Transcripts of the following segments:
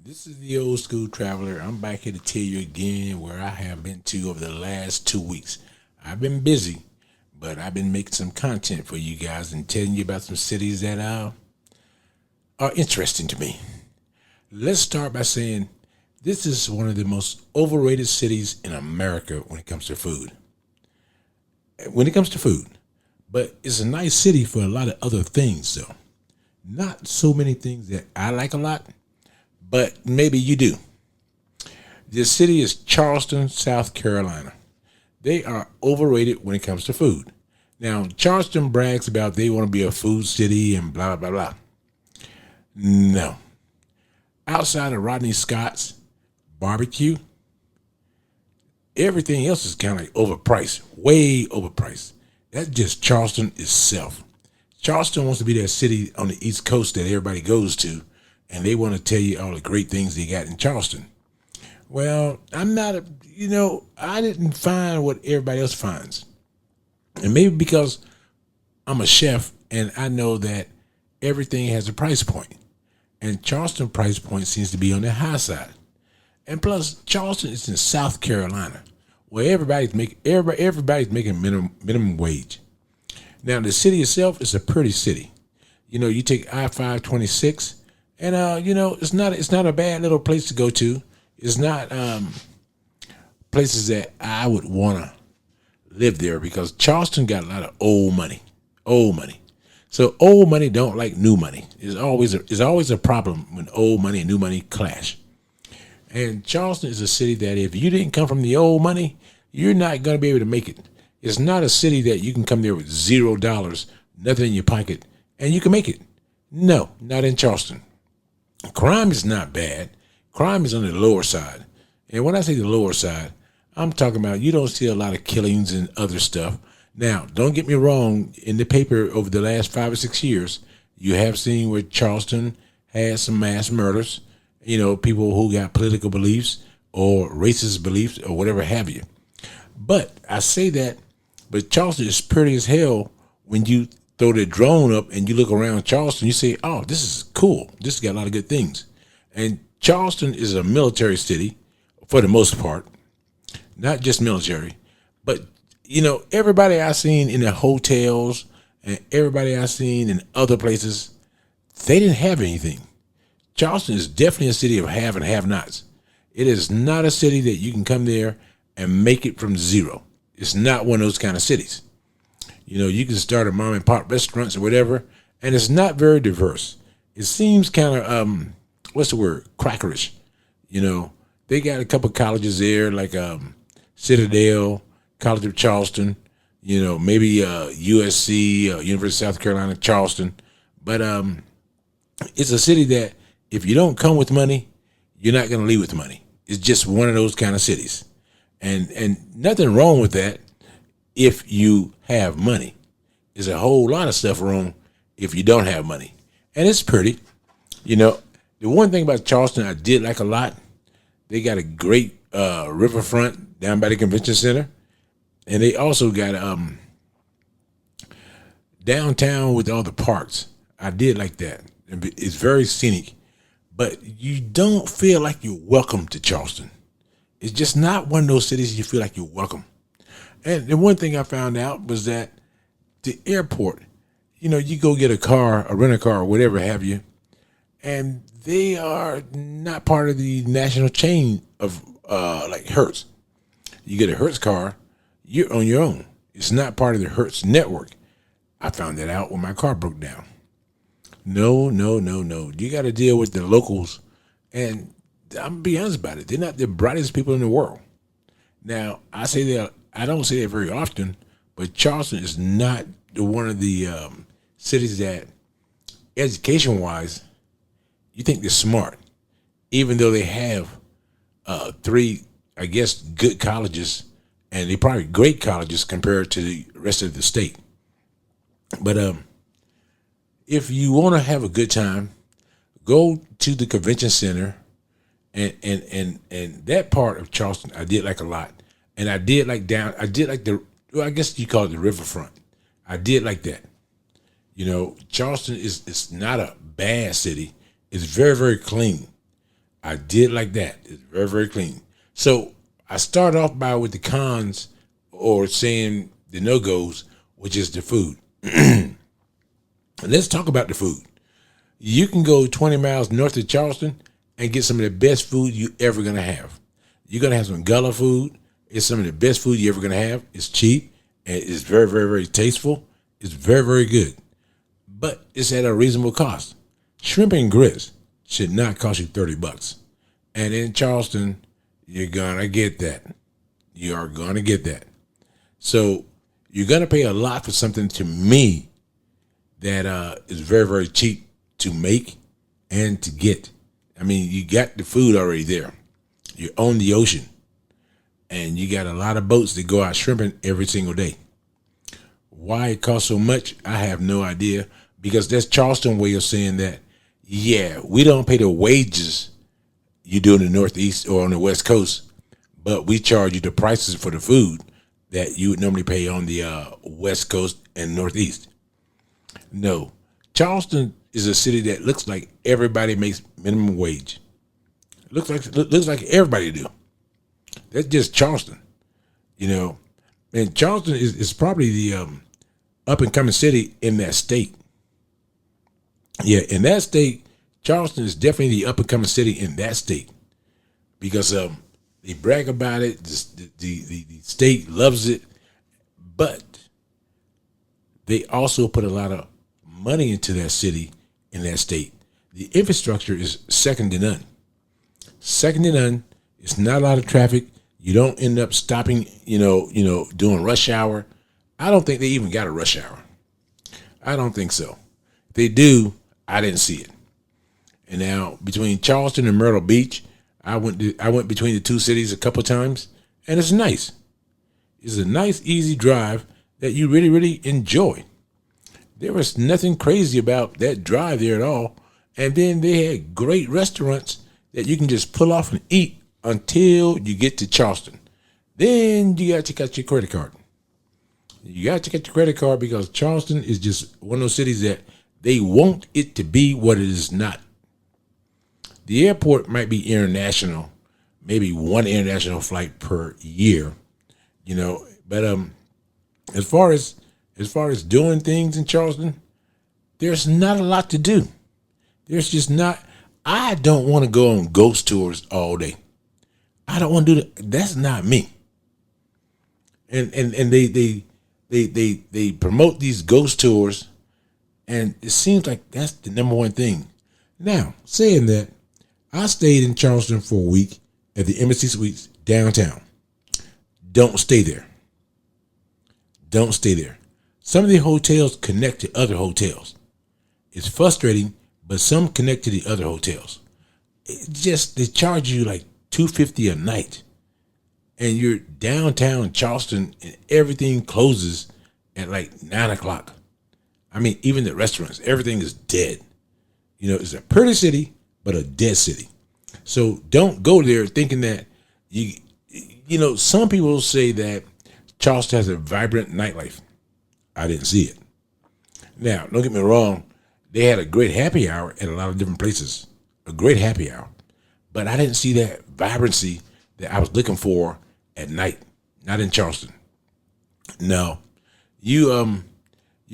This is the old school traveler. I'm back here to tell you again where I have been to over the last 2 weeks. I've been busy, but I've been making some content for you guys and telling you about some cities that are interesting to me. Let's start by saying this is one of the most overrated cities in America when it comes to food. When it comes to food, but it's a nice city for a lot of other things, though. Not so many things that I like a lot, but maybe you do. The city is Charleston, South Carolina. They are overrated when it comes to food. Now, Charleston brags about they want to be a food city and blah, blah, blah. No. Outside of Rodney Scott's barbecue, everything else is kind of like overpriced, way overpriced. That's just Charleston itself. Charleston wants to be that city on the East Coast that everybody goes to, and they want to tell you all the great things they got in Charleston. Well, I'm not I didn't find what everybody else finds. And maybe because I'm a chef and I know that everything has a price point. And Charleston price point seems to be on the high side. And plus, Charleston is in South Carolina, where everybody's making minimum wage. Now, the city itself is a pretty city. You take I-526, and it's not a bad little place to go to. It's not places that I would want to live there because Charleston got a lot of old money, old money. So old money don't like new money. It's always a problem when old money and new money clash. And Charleston is a city that if you didn't come from the old money, you're not going to be able to make it. It's not a city that you can come there with $0, nothing in your pocket, and you can make it. No, not in Charleston. Crime is not bad. Crime is on the lower side. And when I say the lower side, I'm talking about you don't see a lot of killings and other stuff. Now, don't get me wrong. In the paper over the last 5 or 6 years, you have seen where Charleston has some mass murders, people who got political beliefs or racist beliefs or whatever have you. But I say that, but Charleston is pretty as hell when you throw the drone up and you look around Charleston, you say, oh, this is cool. This has got a lot of good things. And Charleston is a military city for the most part, not just military, but, everybody I've seen in the hotels and everybody I've seen in other places, they didn't have anything. Charleston is definitely a city of have and have nots. It is not a city that you can come there and make it from zero. It's not one of those kind of cities. You can start a mom and pop restaurants or whatever, and it's not very diverse. It seems kind of, crackerish. They got a couple of colleges there, like Citadel, College of Charleston, maybe USC, University of South Carolina, Charleston. But it's a city that if you don't come with money, you're not going to leave with money. It's just one of those kind of cities. And nothing wrong with that if you have money. There's a whole lot of stuff wrong if you don't have money. And it's pretty. The one thing about Charleston I did like a lot, they got a great riverfront down by the convention center. And they also got downtown with all the parks. I did like that. It's very scenic. But you don't feel like you're welcome to Charleston. It's just not one of those cities you feel like you're welcome. And the one thing I found out was that the airport, you go get a car, a rental car, or whatever have you, and they are not part of the national chain of like Hertz. You get a Hertz car, you're on your own. It's not part of the Hertz network. I found that out when my car broke down. No. You got to deal with the locals, and I'm gonna be honest about it. They're not the brightest people in the world. Now, I don't say that very often, but Charleston is not one of the cities that, education-wise, you think they're smart, even though they have 3, I guess, good colleges, and they're probably great colleges compared to the rest of the state. But if you want to have a good time, go to the convention center. And that part of Charleston I did like a lot. And I did like I guess you call it the riverfront. I did like that. Charleston is not a bad city. It's very, very clean. I did like that. It's very, very clean. So I start off by with the cons, or saying the no-goes, which is the food. Let's talk about the food. You can go 20 miles north of Charleston and get some of the best food you ever gonna have. You're gonna have some Gullah food. It's some of the best food you're ever gonna have. It's cheap and it's very, very, very tasteful. It's very, very good, but it's at a reasonable cost. Shrimp and grits should not cost you $30. And in Charleston, you're gonna get that. You are gonna get that. So you're gonna pay a lot for something, to me, that is very, very cheap to make and to get. I mean, you got the food already there. You're on the ocean, and you got a lot of boats that go out shrimping every single day. Why it costs so much, I have no idea, because that's Charleston way of saying that, yeah, we don't pay the wages you do in the Northeast or on the West Coast, but we charge you the prices for the food that you would normally pay on the West Coast and Northeast. No, Charleston is a city that looks like everybody makes minimum wage. Looks like everybody do. That's just Charleston, And Charleston is probably the up and coming city in that state. Yeah, in that state, Charleston is definitely the up and coming city in that state, because they brag about it. The state loves it, but they also put a lot of money into that city in that state. The infrastructure is second to none. Second to none. It's not a lot of traffic. You don't end up stopping, doing rush hour. I don't think they even got a rush hour. I don't think so. If they do, I didn't see it. And now between Charleston and Myrtle Beach, I went between the two cities a couple times, and it's nice. It's a nice, easy drive that you really, really enjoy. There was nothing crazy about that drive there at all. And then they had great restaurants that you can just pull off and eat until you get to Charleston. Then you got to check out your credit card. You got to check out your credit card, because Charleston is just one of those cities that they want it to be what it is not. The airport might be international, maybe one international flight per year, but as far as doing things in Charleston, there's not a lot to do. There's just not. I don't want to go on ghost tours all day. I don't want to do that. That's not me. And they promote these ghost tours, and it seems like that's the number one thing. Now, saying that, I stayed in Charleston for a week at the Embassy Suites downtown. Don't stay there. Don't stay there. Some of the hotels connect to other hotels. It's frustrating, but some connect to the other hotels. They charge you like $250 a night, and you're downtown Charleston, and everything closes at like 9:00. I mean, even the restaurants, everything is dead. It's a pretty city, but a dead city. So don't go there thinking that some people say that Charleston has a vibrant nightlife. I didn't see it. Now, don't get me wrong. They had a great happy hour at a lot of different places. A great happy hour. But I didn't see that vibrancy that I was looking for at night. Not in Charleston. No. You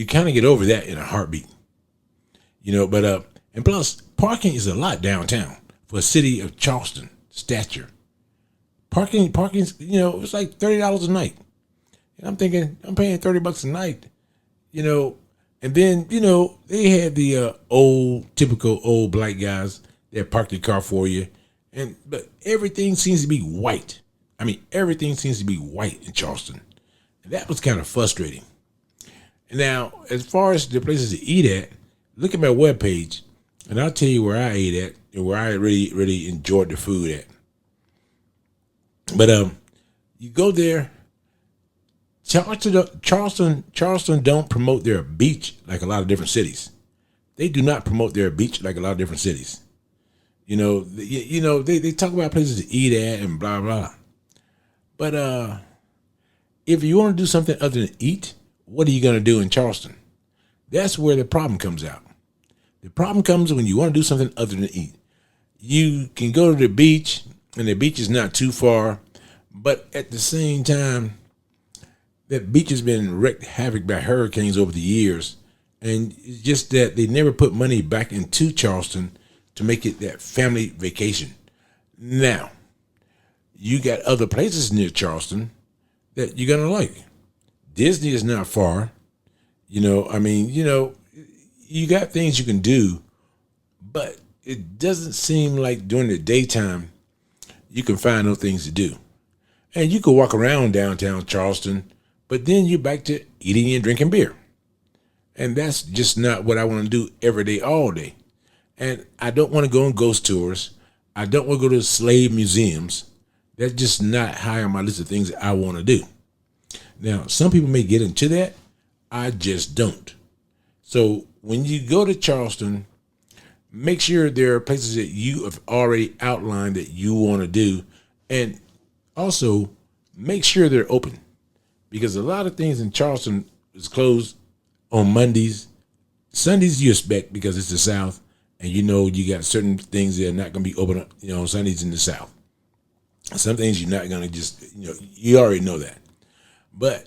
kind of get over that in a heartbeat. But and plus, parking is a lot downtown for a city of Charleston stature. Parking's, it's like $30 a night. And I'm thinking, I'm paying $30 a night, and then, they had the typical old black guys that park their car for you. But everything seems to be white. I mean, everything seems to be white in Charleston. And that was kind of frustrating. And now, as far as the places to eat at, look at my webpage, and I'll tell you where I ate at and where I really, really enjoyed the food at. But you go there. Charleston don't promote their beach like a lot of different cities. They do not promote their beach like a lot of different cities. They talk about places to eat at and blah, blah. But if you want to do something other than eat, what are you going to do in Charleston? That's where the problem comes out. The problem comes when you want to do something other than eat. You can go to the beach, and the beach is not too far, but at the same time, that beach has been wreaked havoc by hurricanes over the years, and it's just that they never put money back into Charleston to make it that family vacation. Now, you got other places near Charleston that you're gonna like. Disney is not far. You got things you can do, but it doesn't seem like during the daytime you can find those things to do. And you can walk around downtown Charleston, but then you're back to eating and drinking beer. And that's just not what I want to do every day, all day. And I don't want to go on ghost tours. I don't want to go to slave museums. That's just not high on my list of things that I want to do. Now, some people may get into that. I just don't. So when you go to Charleston, make sure there are places that you have already outlined that you want to do. And also make sure they're open, because a lot of things in Charleston is closed on Mondays. Sundays you expect because it's the South, and you got certain things that are not going to be open on Sundays in the South. Some things you're not going to just, you already know that. But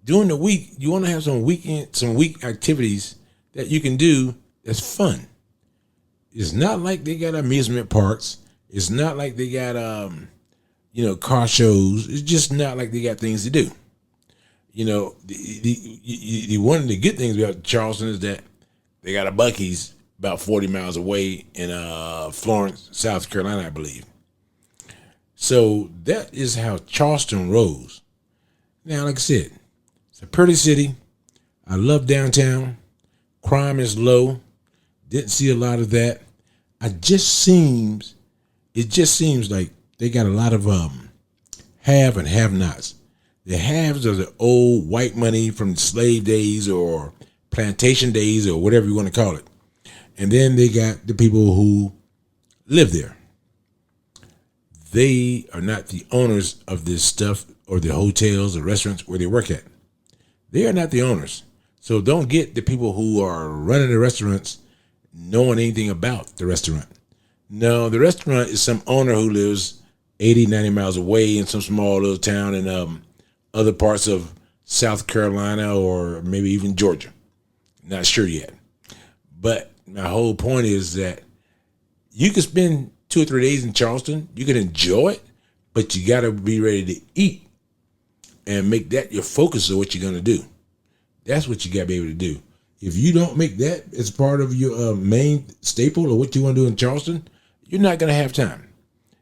during the week, you want to have some week activities that you can do that's fun. It's not like they got amusement parks. It's not like they got, car shows. It's just not like they got things to do. The one of the good things about Charleston is that they got a Buc-ee's about 40 miles away in Florence, South Carolina, I believe. So that is how Charleston rolls. Now, like I said, it's a pretty city. I love downtown. Crime is low. Didn't see a lot of that. It just seems like they got a lot of have and have-nots. The haves are the old white money from the slave days or plantation days or whatever you want to call it. And then they got the people who live there. They are not the owners of this stuff or the hotels or restaurants where they work at. They are not the owners. So don't get the people who are running the restaurants knowing anything about the restaurant. No, the restaurant is some owner who lives 80, 90 miles away in some small little town in other parts of South Carolina or maybe even Georgia. Not sure yet. But my whole point is that you can spend 2 or 3 days in Charleston. You can enjoy it, but you got to be ready to eat and make that your focus of what you're going to do. That's what you got to be able to do. If you don't make that as part of your main staple of what you want to do in Charleston, you're not going to have time.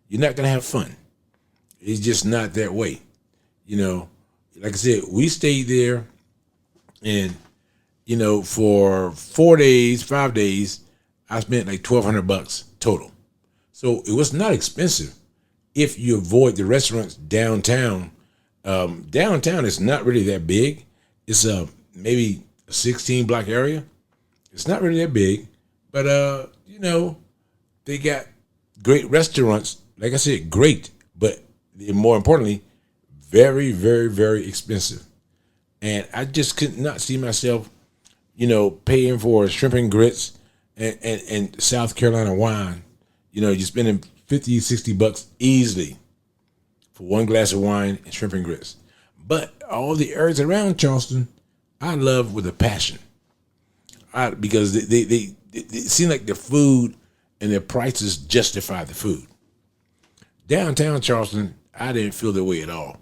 You're not going to have fun. It's just not that way. Like I said, we stayed there and, for 4 days, 5 days, I spent like $1,200 total. So it was not expensive if you avoid the restaurants downtown. Downtown is not really that big. It's maybe a 16-block area. It's not really that big, but they got great restaurants. Like I said, great, but more importantly, very, very, very expensive. And I just could not see myself, paying for shrimp and grits and South Carolina wine. You're spending $50, $60 easily for one glass of wine and shrimp and grits. But all the areas around Charleston, I love with a passion. Because they seem like the food and their prices justify the food. Downtown Charleston, I didn't feel that way at all.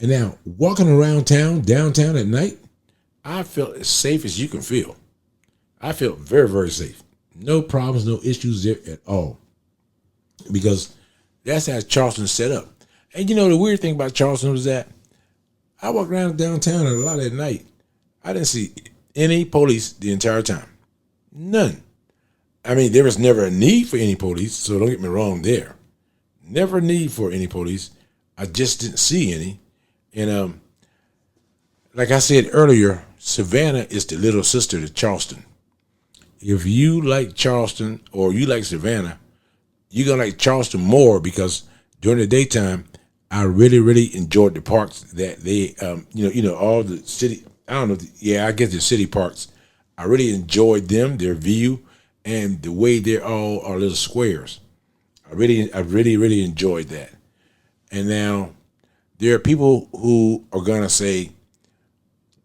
And now, walking around downtown at night, I felt as safe as you can feel. I felt very, very safe. No problems, no issues there at all. Because that's how Charleston's set up. And the weird thing about Charleston was that I walked around downtown a lot at night. I didn't see any police the entire time. None. I mean, there was never a need for any police, so don't get me wrong there. Never a need for any police. I just didn't see any. And like I said earlier, Savannah is the little sister to Charleston. If you like Charleston or you like Savannah, you're going to like Charleston more because during the daytime, I really, really enjoyed the parks that they, all the city, I guess the city parks. I really enjoyed them, their view, and the way they're all are little squares. I really enjoyed that. And now there are people who are gonna say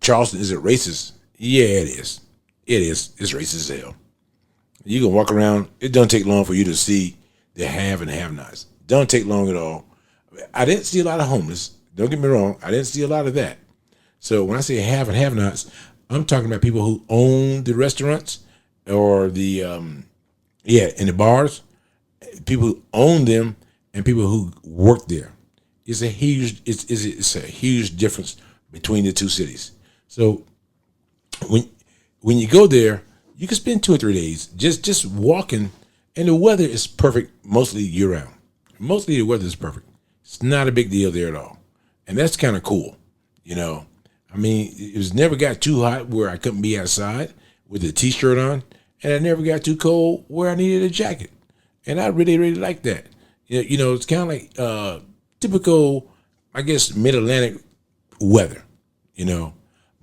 Charleston isn't racist. Yeah, it is. It is. It's racist as hell. You can walk around. It doesn't take long for you to see the have and have-nots. Don't take long at all. I didn't see a lot of homeless. Don't get me wrong. I didn't see a lot of that. So when I say have and have-nots, I'm talking about people who own the restaurants or the and the bars. People who own them and people who work there. It's a huge difference between the two cities. So when you go there, you can spend 2 or 3 days just walking, and the weather is perfect mostly year round. Mostly the weather is perfect. It's not a big deal there at all, and that's kind of cool. I mean, it was never got too hot where I couldn't be outside with a t-shirt on, and I never got too cold where I needed a jacket, and I really like that. It's kind of like typical, I guess, mid-Atlantic weather.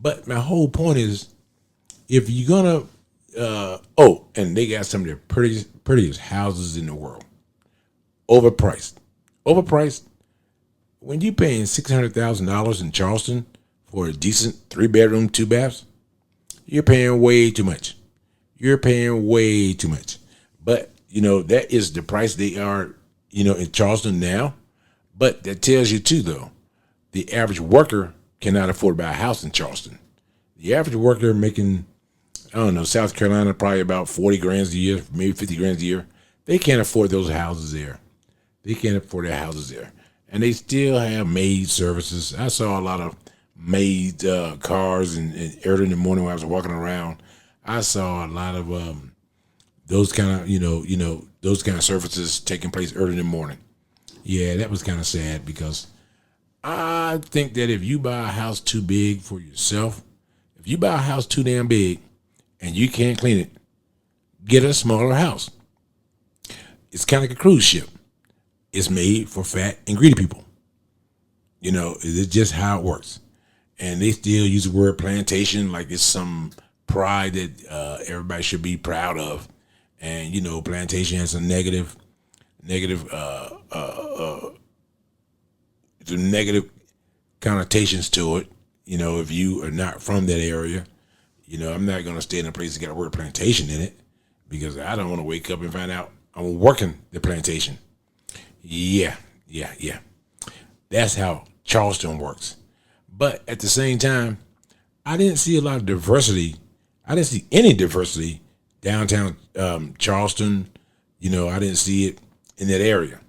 But my whole point is, if you're gonna, and they got some of the prettiest houses in the world, overpriced. When you paying $600,000 in Charleston for a decent 3-bedroom, 2 baths, you're paying way too much. But that is the price they are, in Charleston now. But that tells you too, though, the average worker cannot afford to buy a house in Charleston. The average worker making, I don't know, South Carolina, probably about 40 grand a year, maybe 50 grand a year. They can't afford those houses there. And they still have maid services. I saw a lot of maid cars and early in the morning when I was walking around. I saw a lot of those kind of, those kind of services taking place early in the morning. Yeah, that was kind of sad, because I think that if you buy a house too big for yourself, if you buy a house too damn big and you can't clean it, get a smaller house. It's kind of like a cruise ship. It's made for fat and greedy people. It's just how it works. And they still use the word plantation like it's some pride that everybody should be proud of. And, plantation has some negative connotations to it. If you are not from that area, I'm not going to stay in a place that got the word plantation in it, because I don't want to wake up and find out I'm working the plantation. Yeah. That's how Charleston works. But at the same time, I didn't see a lot of diversity. I didn't see any diversity downtown Charleston. I didn't see it in that area.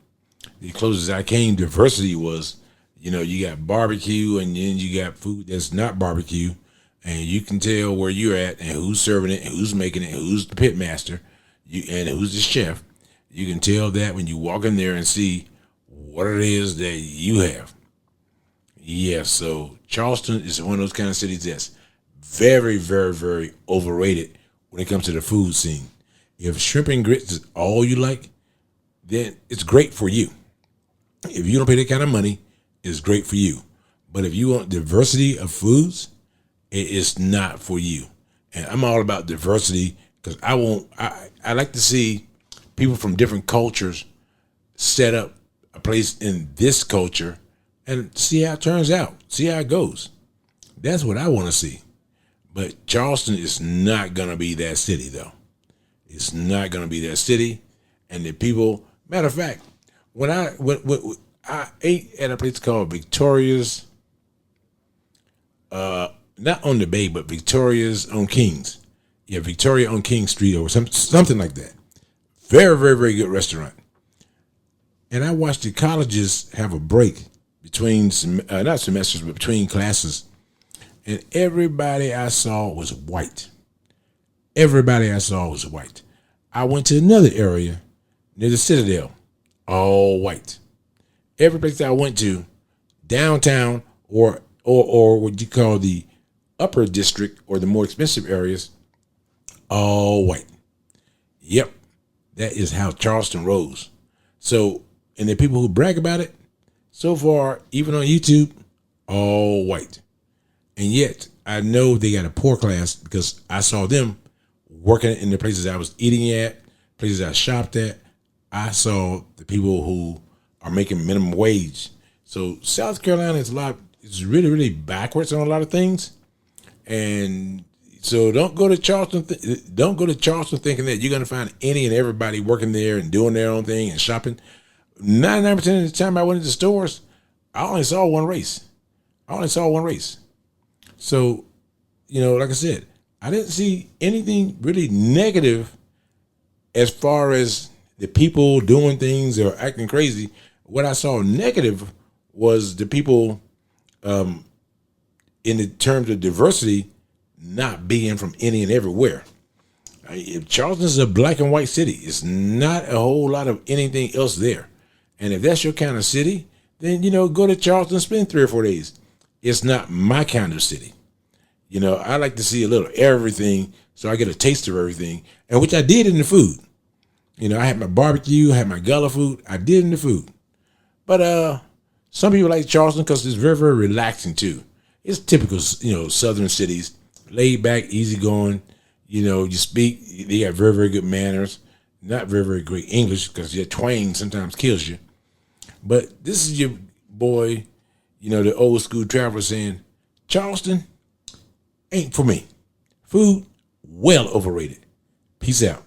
The closest I came diversity was, you got barbecue, and then you got food that's not barbecue, and you can tell where you're at and who's serving it, and who's making it, and who's the pit master, and who's the chef. You can tell that when you walk in there and see what it is that you have. Yeah, so Charleston is one of those kind of cities that's very, very, very overrated when it comes to the food scene. If shrimp and grits is all you like, then it's great for you. If you don't pay that kind of money, it's great for you. But if you want diversity of foods, it is not for you. And I'm all about diversity, because I like to see people from different cultures set up a place in this culture and see how it turns out, see how it goes. That's what I want to see. But Charleston is not going to be that city, though. It's not going to be that city. And the people, matter of fact, when I ate at a place called Victoria's, not on the Bay, but Victoria's on Kings. Yeah, Victoria on King Street or something like that. Very, very, very good restaurant. And I watched the colleges have a break between, not semesters, but between classes. And everybody I saw was white. I went to another area near the Citadel, all white. Every place I went to, downtown or what you call the upper district or the more expensive areas, all white. Yep, that is how Charleston rolls. So, and the people who brag about it, so far, even on YouTube, all white. And yet, I know they got a poor class because I saw them working in the places I was eating at, places I shopped at, I saw the people who are making minimum wage. So South Carolina is really, really backwards on a lot of things. And so don't go to Charleston. Don't go to Charleston thinking that you're going to find any and everybody working there and doing their own thing and shopping. 99% of the time I went into stores, I only saw one race. So, like I said, I didn't see anything really negative as far as the people doing things or acting crazy. What I saw negative was the people in the terms of diversity not being from any and everywhere. Charleston is a black and white city. It's not a whole lot of anything else there. And if that's your kind of city, then, go to Charleston and spend 3 or 4 days. It's not my kind of city. I like to see a little everything so I get a taste of everything, and which I did in the food. I had my barbecue, I had my gullah food. I did in the food. But some people like Charleston because it's very, very relaxing too. It's typical, southern cities, laid back, easygoing. You speak, they got very, very good manners. Not very, very great English because your twang sometimes kills you. But this is your boy, the old school traveler saying, Charleston ain't for me. Food, well overrated. Peace out.